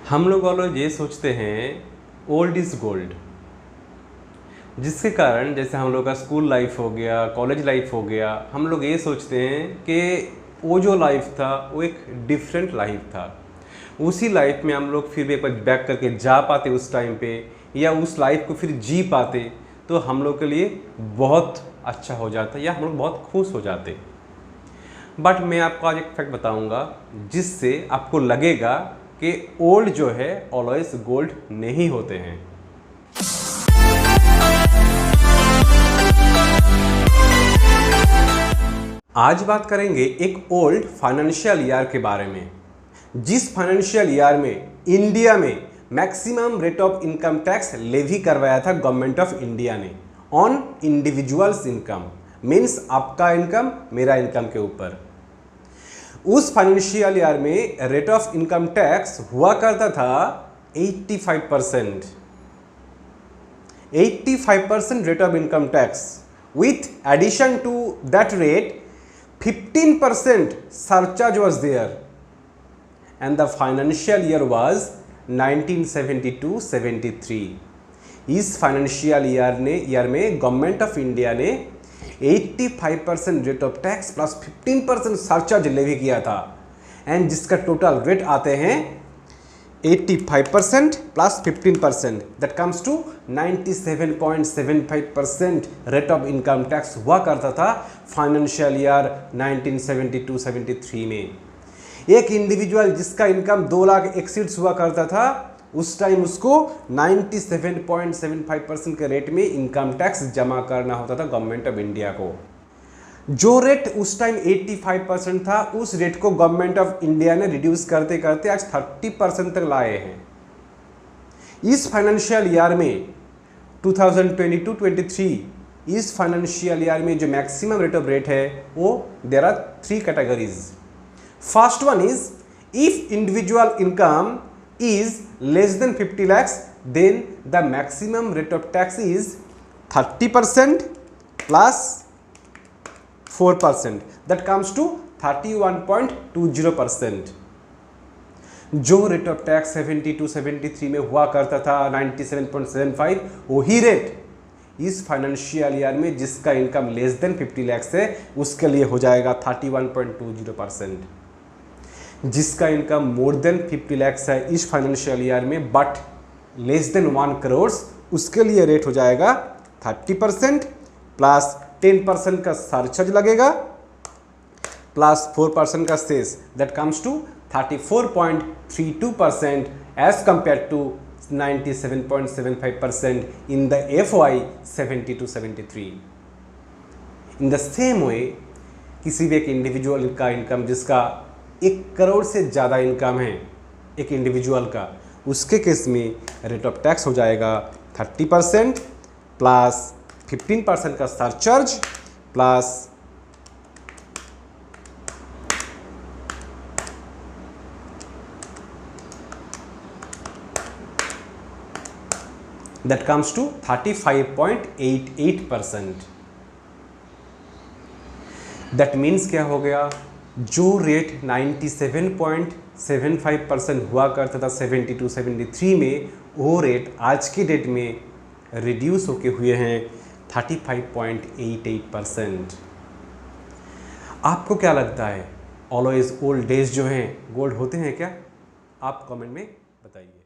हम लोग ऑलवेज ये सोचते हैं ओल्ड इज़ गोल्ड, जिसके कारण जैसे हम लोग का स्कूल लाइफ हो गया, कॉलेज लाइफ हो गया, हम लोग ये सोचते हैं कि वो जो लाइफ था वो एक डिफरेंट लाइफ था। उसी लाइफ में हम लोग फिर भी एक बार बैक करके जा पाते उस टाइम पे, या उस लाइफ को फिर जी पाते तो हम लोग के लिए बहुत अच्छा हो जाता, या हम लोग बहुत खुश हो जाते। बट मैं आपको आज एक फैक्ट बताऊंगा जिससे आपको लगेगा कि ओल्ड जो है ऑलवेज गोल्ड नहीं होते हैं। आज बात करेंगे एक ओल्ड फाइनेंशियल ईयर के बारे में, जिस फाइनेंशियल ईयर में इंडिया में maximum rate of income tax levy करवाया था गवर्नमेंट ऑफ इंडिया ने ऑन इंडिविजुअल्स इनकम, मीन्स आपका इनकम मेरा इनकम के ऊपर। उस फाइनेंशियल ईयर में रेट ऑफ इनकम टैक्स हुआ करता था 85%। 85% rate of income tax with addition to that rate 15% surcharge was there, and the financial year was 1972-73। इस फाइनेंशियल ईयर में गवर्नमेंट ऑफ इंडिया ने 85% rate of tax plus 15% surcharge levy किया था, and जिसका total rate आते हैं 85% plus 15%, that comes to 97.75% rate of income tax हुआ करता था फाइनेंशियल ईयर 1972-73 में। एक इंडिविजुअल जिसका इनकम 2 लाख एक्सीड्स हुआ करता था, उस टाइम उसको 97.75% के रेट में इनकम टैक्स जमा करना होता था गवर्नमेंट ऑफ इंडिया को। जो रेट उस टाइम 85% था, उस रेट को गवर्नमेंट ऑफ इंडिया ने रिड्यूस करते करते आज 30% तक लाए हैं। इस फाइनेंशियल ईयर में 2022-23 इस फाइनेंशियल ईयर में जो मैक्सिमम रेट ऑफ रेट है वो there are 3 categories. First one is if individual income is less than 50 lakhs, then the maximum rate of tax is 30% plus 4%, that comes to 31.20%। जो rate of tax 72-73 में हुआ करता था 97.75, वही rate इस financial year में जिसका इनकम लेस देन 50 lakhs है उसके लिए हो जाएगा 31.20%। जिसका इनकम मोर देन 50 lakhs है इस फाइनेंशियल ईयर में बट लेस देन 1 crore, उसके लिए रेट हो जाएगा 30% प्लस 10% का सरचार्ज लगेगा प्लस 4% का cess, that comes to 34.32% as compare to 97.75% in the FY 72-73। In the same way किसी भी एक इंडिविजुअल का इनकम जिसका 1 करोड़ से ज़्यादा इनकम है एक इंडिविजुअल का, उसके केस में रेट ऑफ टैक्स हो जाएगा 30% प्लस 15% का surcharge plus that comes to 35.88%। That means क्या हो गया, जो रेट 97.75% हुआ करता था 72-73 में, वो रेट आज के डेट में रिड्यूस होके हुए हैं 35.88%। आपको क्या लगता है ऑलवेज ओल्ड डेज जो हैं गोल्ड होते हैं क्या? आप कमेंट में बताइए।